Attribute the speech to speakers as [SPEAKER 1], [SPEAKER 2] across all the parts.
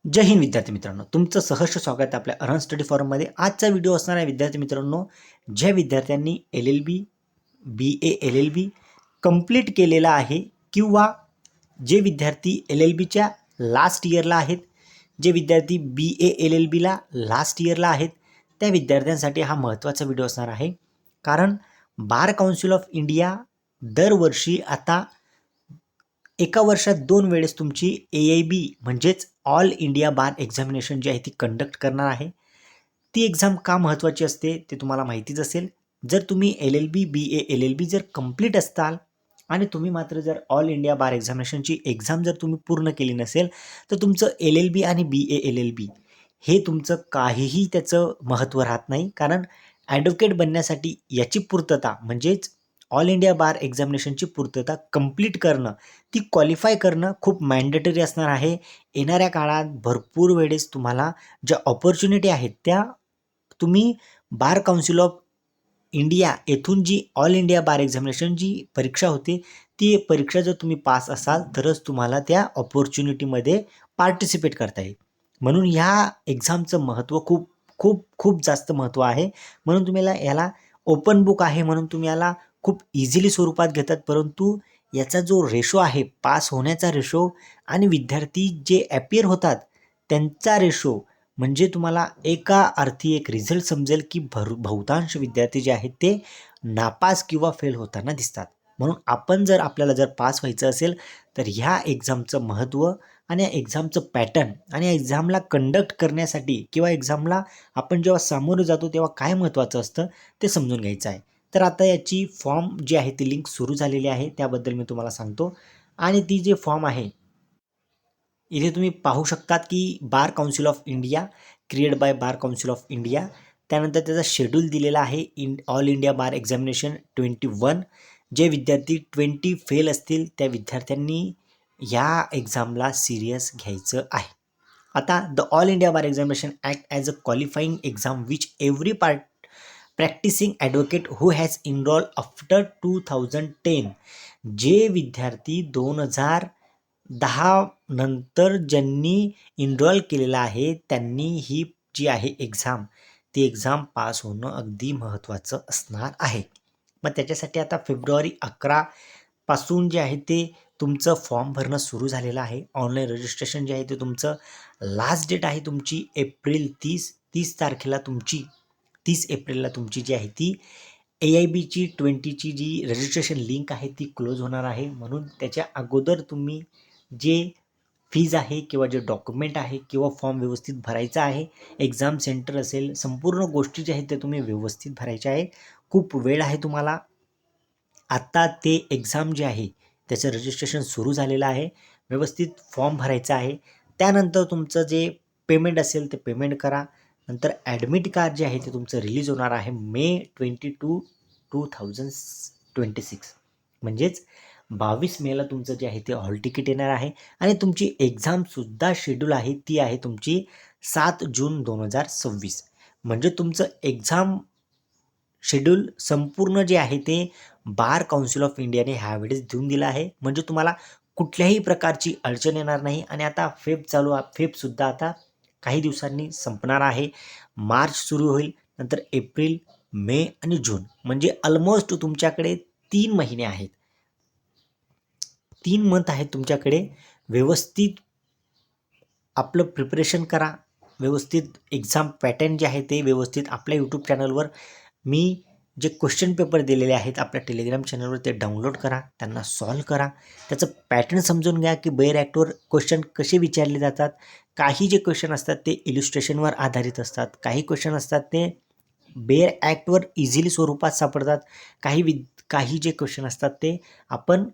[SPEAKER 1] जय हिंद विद्यार्थी मित्रांनो, तुमचं सहर्ष स्वागत आहे आपल्या अरहन स्टडी फॉरममध्ये. आजचा व्हिडिओ असणार आहे विद्यार्थी मित्रांनो, ज्या विद्यार्थ्यांनी LLB BA LLB कंप्लीट केलेला आहे किंवा जे विद्यार्थी LLBच्या लास्ट इयरला आहेत, जे विद्यार्थी BA LLBला लास्ट इयरला आहेत, त्या विद्यार्थ्यांसाठी हा महत्त्वाचा व्हिडिओ असणार आहे. कारण बार काउन्सिल ऑफ इंडिया दरवर्षी आता एका वर्षात 2 वेळेस तुमची AIB म्हणजेच ऑल इंडिया बार एक्झामिनेशन जी आहे ती कंडक्ट करणार आहे. ती एक्झाम का महत्त्वाची असते ते तुम्हाला माहितीच असेल. जर तुम्ही LLB BA LLB जर कंप्लीट असताल आणि तुम्ही मात्र जर ऑल इंडिया बार एक्झामिनेशनची एक्झाम जर तुम्ही पूर्ण केली नसेल, तर तुमचं LLB आणि BA LLB हे तुमचं काहीही त्याचं महत्त्व राहत नाही. कारण ॲडव्होकेट बनण्यासाठी याची पूर्तता म्हणजेच ऑल इंडिया बार एक्झामिनेशनची पूर्तता कंप्लीट करणं, ती क्वालिफाय करणं खूप मॅन्डेटरी असणार आहे. येणाऱ्या काळात भरपूर वेळेस तुम्हाला ज्या ऑपॉर्च्युनिटी आहेत त्या तुम्ही बार काउन्सिल ऑफ इंडिया येथून जी ऑल इंडिया बार एक्झामिनेशन जी परीक्षा होते, ती परीक्षा जर तुम्ही पास असाल तरच तुम्हाला त्या ऑपॉर्च्युनिटीमध्ये पार्टिसिपेट करता येईल. म्हणून ह्या एक्झामचं महत्त्व खूप खूप खूप जास्त महत्त्व आहे. म्हणून तुम्ही याला ओपन बुक आहे म्हणून तुम्ही याला खूप इझिली स्वरूपात घेतात. परंतु याचा जो रेशो आहे, पास होण्याचा रेशो आणि विद्यार्थी जे ॲपियर होतात त्यांचा रेशो, म्हणजे तुम्हाला एका अर्थी एक रिझल्ट समजेल की बहुतांश विद्यार्थी जे आहेत ते नापास किंवा फेल होताना दिसतात. म्हणून आपण जर आपल्याला जर पास व्हायचं असेल तर ह्या एक्झामचं महत्त्व आणि या एक्झामचं पॅटर्न आणि या एक्झामला कंडक्ट करण्यासाठी किंवा एक्झामला आपण जेव्हा सामोरं जातो तेव्हा काय महत्त्वाचं असतं ते समजून घ्यायचं आहे. तर आता याची फॉर्म जी आहे ती लिंक सुरू झालेली आहे, त्याबद्दल मी तुम्हाला सांगतो. आणि ती जे फॉर्म आहे इथे तुम्ही पाहू शकतात की bar council of India, create bye bar council of India. त्यानंतर त्याचा शेड्यूल दिलेला आहे, ऑल इंडिया बार एक्झामिनेशन 21. जे विद्यार्थी 20 फेल असतील त्या विद्यार्थ्यांनी या एक्झामला सिरियस घ्यायचं आहे. आता the all India bar examination act as a qualifying exam which every practising advocate who has enrol after 2010. जे विद्यार्थी 2010 नंतर ज्यांनी इनरोल केलेला आहे त्यांनी ही जी आहे एक्झाम, ती एक्झाम पास होणं अगदी महत्त्वाचं असणार आहे. मग त्याच्यासाठी आता फेब्रुवारी 11 पासून जे आहे ते तुमचं फॉर्म भरणं सुरू झालेलं आहे. ऑनलाईन रजिस्ट्रेशन जे आहे ते तुमचं लास्ट डेट आहे तुमची एप्रिल 30 तारखेला तुमची 30 एप्रिलला तुमची जी आहे ती AIBची 20ची जी रजिस्ट्रेशन लिंक आहे ती क्लोज होणार आहे. म्हणून त्याच्या अगोदर तुम्ही जे फीज आहे किंवा जे डॉक्युमेंट आहे किंवा फॉर्म व्यवस्थित भरायचा आहे, एक्झाम सेंटर असेल, संपूर्ण गोष्टी ज्या आहेत ते तुम्ही व्यवस्थित भरायच्या आहेत. खूप वेळ आहे तुम्हाला. आत्ता ते एक्झाम जे आहे त्याचं रजिस्ट्रेशन सुरू झालेलं आहे. व्यवस्थित फॉर्म भरायचा आहे. त्यानंतर तुमचं जे पेमेंट असेल ते पेमेंट करा. नंतर ॲडमिट कार्ड जे आहे ते तुमचं रिलीज होणार आहे मे 22, 2026. म्हणजेच 22 मेला तुमचं जे आहे ते हॉल तिकीट येणार आहे. आणि तुमची एक्झामसुद्धा शेड्यूल आहे ती आहे तुमची 7 जून 2026. म्हणजे तुमचं एक्झाम शेड्यूल संपूर्ण जे आहे ते बार काउन्सिल ऑफ इंडियाने ह्यावेळेस देऊन दिलं आहे. म्हणजे तुम्हाला कुठल्याही प्रकारची अडचण येणार नाही. आणि आता फेबसुद्धा आता काही दिवसांनी संपणार आहे. मार्च सुरू होईल, नंतर एप्रिल, मे आणि जून, म्हणजे ऑलमोस्ट तुमच्याकडे 3 महिने आहेत, 3 मंथ आहेत तुमच्याकडे. व्यवस्थित आपलं प्रिपरेशन करा. व्यवस्थित एक्झाम पॅटर्न जे आहे ते व्यवस्थित आपल्या यूट्यूब चॅनलवर मी जे क्वेश्चन पेपर दिलेले आहेत आपल्या टेलिग्राम चॅनलवर ते डाउनलोड करा, त्यांना सॉल्व करा. त्याचं पॅटर्न समजून घ्या की बेअर ॲक्टवर क्वेश्चन कसे विचारले जातात. काही जे क्वेश्चन असतात ते इलिस्ट्रेशनवर आधारित असतात, काही क्वेश्चन असतात ते बेअर ॲक्टवर इझिली स्वरूपात सापडतात, काही जे क्वेश्चन असतात ते आपण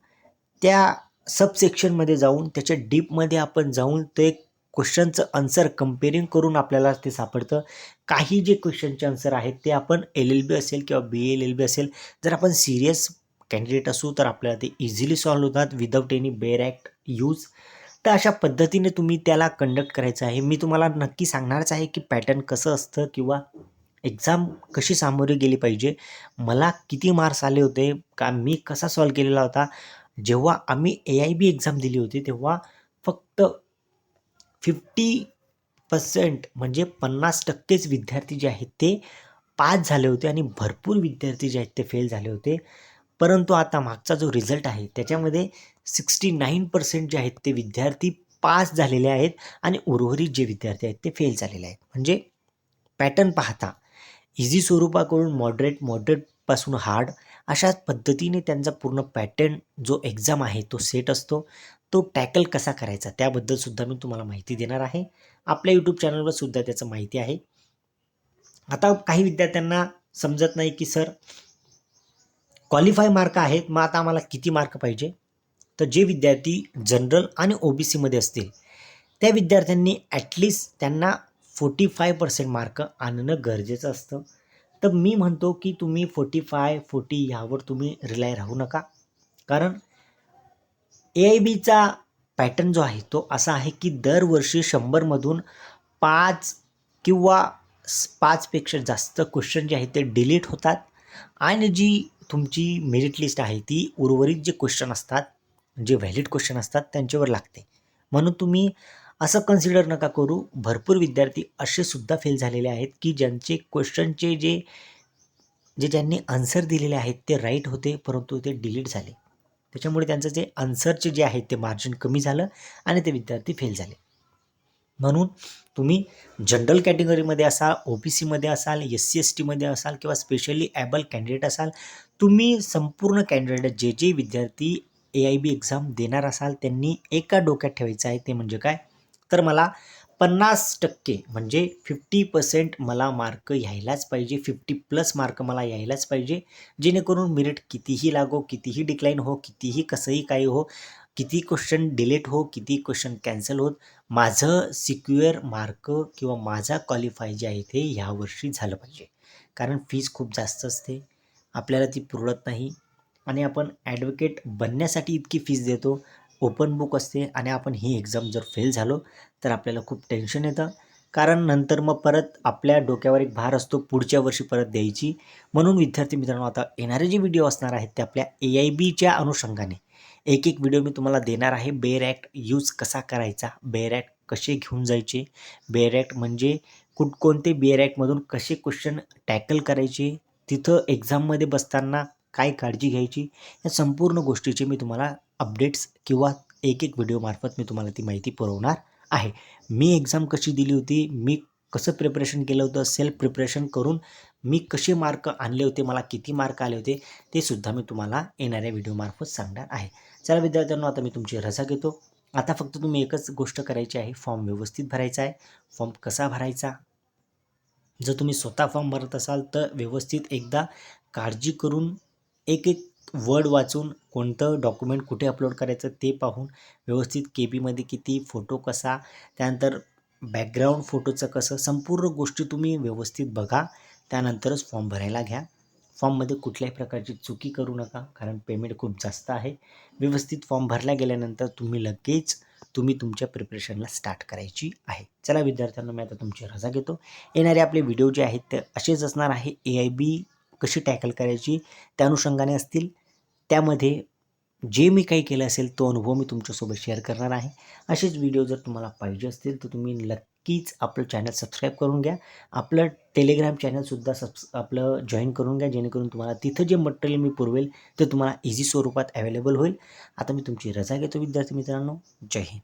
[SPEAKER 1] त्या सबसेक्शनमध्ये जाऊन त्याच्या डीपमध्ये आपण जाऊन ते क्वेश्चनचं आन्सर कंपेअरिंग करून आपल्याला ते सापडतं. काही जे क्वेश्चनचे आन्सर आहेत ते आपण LLB असेल किंवा BA LLB असेल, जर आपण सिरियस कॅन्डिडेट असू तर आपल्याला ते इझिली सॉल्व्ह होतात without any bare act use. तर अशा पद्धतीने तुम्ही त्याला कंडक्ट करायचं आहे. मी तुम्हाला नक्की सांगणारच आहे की पॅटर्न कसं असतं किंवा एक्झाम कशी सामोरी गेली पाहिजे. मला किती मार्क्स आले होते, का मी कसा सॉल्व्ह केलेला होता. जेव्हा आम्ही AIB एक्झाम दिली होती तेव्हा फक्त 50% म्हणजे 50%च विद्यार्थी जे आहेत ते पास झाले होते आणि भरपूर विद्यार्थी जे आहेत ते फेल झाले होते. परंतु आता मागचा जो रिझल्ट आहे त्याच्यामध्ये 69% जे आहेत ते विद्यार्थी पास झालेले आहेत आणि उर्वरित जे विद्यार्थी आहेत ते फेल झालेले आहेत. म्हणजे पॅटर्न पाहता इझी स्वरूपाकडून मॉडरेटपासून हार्ड अशाच पद्धतीने त्यांचा पूर्ण पॅटर्न जो एक्झाम आहे तो सेट असतो. तो टॅकल कसा करायचा त्याबद्दल सुद्धा मी तुम्हाला माहिती देणार आहे. आपल्या यूट्यूब चॅनलवर सुद्धा त्याचं माहिती आहे. आता काही विद्यार्थ्यांना समजत नाही की सर क्वालिफाय मार्क आहेत, मग आता आम्हाला किती मार्क पाहिजे? तर जे विद्यार्थी जनरल आणि OBCमध्ये असतील त्या विद्यार्थ्यांनी ॲटलिस्ट त्यांना 45% मार्क आणणं गरजेचं असतं. तर मी म्हणतो की तुम्ही 45-40 ह्यावर तुम्ही रिलाय राहू नका. कारण AIBचा पॅटर्न जो आहे तो असा आहे की दरवर्षी 100मधून 5 किंवा 5पेक्षा जास्त क्वेश्चन जे आहेत ते डिलीट होतात आणि जी तुमची मेरिट लिस्ट आहे ती उर्वरित जे क्वेश्चन असतात, जे व्हॅलिड क्वेश्चन असतात त्यांच्यावर लागते. म्हणून तुम्ही असं कन्सिडर नका करू. भरपूर विद्यार्थी असे सुद्धा फेल झालेले आहेत की ज्यांचे क्वेश्चनचे जे जे ज्यांनी आन्सर दिलेले आहेत ते राईट होते, परंतु ते डिलीट झाले. त्याच्यामुळे त्यांचं जे आन्सरचे जे आहे ते मार्जिन कमी झालं आणि ते विद्यार्थी फेल झाले. म्हणून तुम्ही जनरल कॅटेगरीमध्ये असाल, OBCमध्ये असाल, SC-STमध्ये असाल किंवा स्पेशली ॲबल कॅन्डिडेट असाल, तुम्ही संपूर्ण कॅन्डिडेट जे जे विद्यार्थी AIB एक्झाम देणार असाल त्यांनी एका डोक्यात ठेवायचं आहे. ते म्हणजे काय? तर मला 50% म्हणजे 50% मला मार्क यायलाच पाहिजे. 50+ मार्क मला यायलाच पाहिजे. जेणेकरून मेरिट कितीही लागो, कितीही डिक्लाइन हो, कितीही कसंही काही हो, किती क्वेश्चन डिलीट हो, किती क्वेश्चन कॅन्सल होत, माझं सिक्युअर मार्क किंवा माझा क्वालिफाय जे आहे ते ह्यावर्षी झालं पाहिजे. कारण फीज खूप जास्त असते, आपल्याला ती पुरवत नाही आणि आपण ॲडव्होकेट बनण्यासाठी इतकी फीज देतो. ओपन बुक असते आणि आपण ही एक्झाम जर फेल झालो तर आपल्याला खूप टेन्शन येतं. कारण नंतर मग परत आपल्या डोक्यावर एक भार असतो पुढच्या वर्षी परत द्यायची. म्हणून विद्यार्थी मित्रांनो, आता येणारे जे व्हिडिओ असणार आहेत ते आपल्या AIBच्या अनुषंगाने एक व्हिडिओ मी तुम्हाला देणार आहे. बेअर ॲक्ट यूज कसा करायचा, बेअर ॲक्ट कसे घेऊन जायचे, बेअर ॲक्ट म्हणजे कोणते बेअर ॲक्टमधून कसे क्वेश्चन टॅकल करायचे, तिथं एक्झाममध्ये बसताना काय काळजी घ्यायची, या संपूर्ण गोष्टीचे मी तुम्हाला अपडेट्स किंवा एक व्हिडिओमार्फत मी तुम्हाला ती माहिती पुरवणार आहे. मी एक्झाम कशी दिली होती, मी कसं प्रिपरेशन केलं होतं, सेल्फ प्रिपरेशन करून मी कसे मार्क आणले होते, मला किती मार्क आले होते, ते सुद्धा मी तुम्हाला येणाऱ्या व्हिडिओमार्फत सांगणार आहे. चला विद्यार्थ्यांनो, आता मी तुमची रजा घेतो. आता फक्त तुम्ही एकच गोष्ट करायची आहे, फॉर्म व्यवस्थित भरायचा आहे. फॉर्म कसा भरायचा? जर तुम्ही स्वतः फॉर्म भरत असाल तर व्यवस्थित एकदा काळजी करून एक वर्ड वाचून कोणतं डॉक्युमेंट कुठे अपलोड करायचं ते पाहून व्यवस्थित KBमध्ये किती, फोटो कसा, त्यानंतर बॅकग्राऊंड फोटोचं कसं, संपूर्ण गोष्टी तुम्ही व्यवस्थित बघा. त्यानंतरच फॉर्म भरायला घ्या. फॉर्ममध्ये कुठल्याही प्रकारची चुकी करू नका, कारण पेमेंट खूप जास्त आहे. व्यवस्थित फॉर्म भरला गेल्यानंतर तुम्ही तुमच्या प्रिपरेशनला स्टार्ट करायची आहे. चला विद्यार्थ्यांनो, मी आता तुमची रजा घेतो. येणारे आपले व्हिडिओ जे आहेत ते असेच असणार आहे. AIB कशी टॅकल करायची त्या अनुषंगाने असतील. त्यामध्ये जे मी काही केलं असेल तो अनुभव मी तुमच्यासोबत शेअर करणार आहे. असेच व्हिडिओ जर तुम्हाला पाहिजे असतील तर तुम्ही नक्कीच आपलं चॅनल सबस्क्राईब करून घ्या. आपलं टेलिग्राम चॅनलसुद्धा आपलं जॉईन करून घ्या, जेणेकरून तुम्हाला तिथं जे मटेरियल मी पुरवेल ते तुम्हाला इझी स्वरूपात अवेलेबल होईल. आता मी तुमची रजा घेतो विद्यार्थी मित्रांनो. जय हिंद.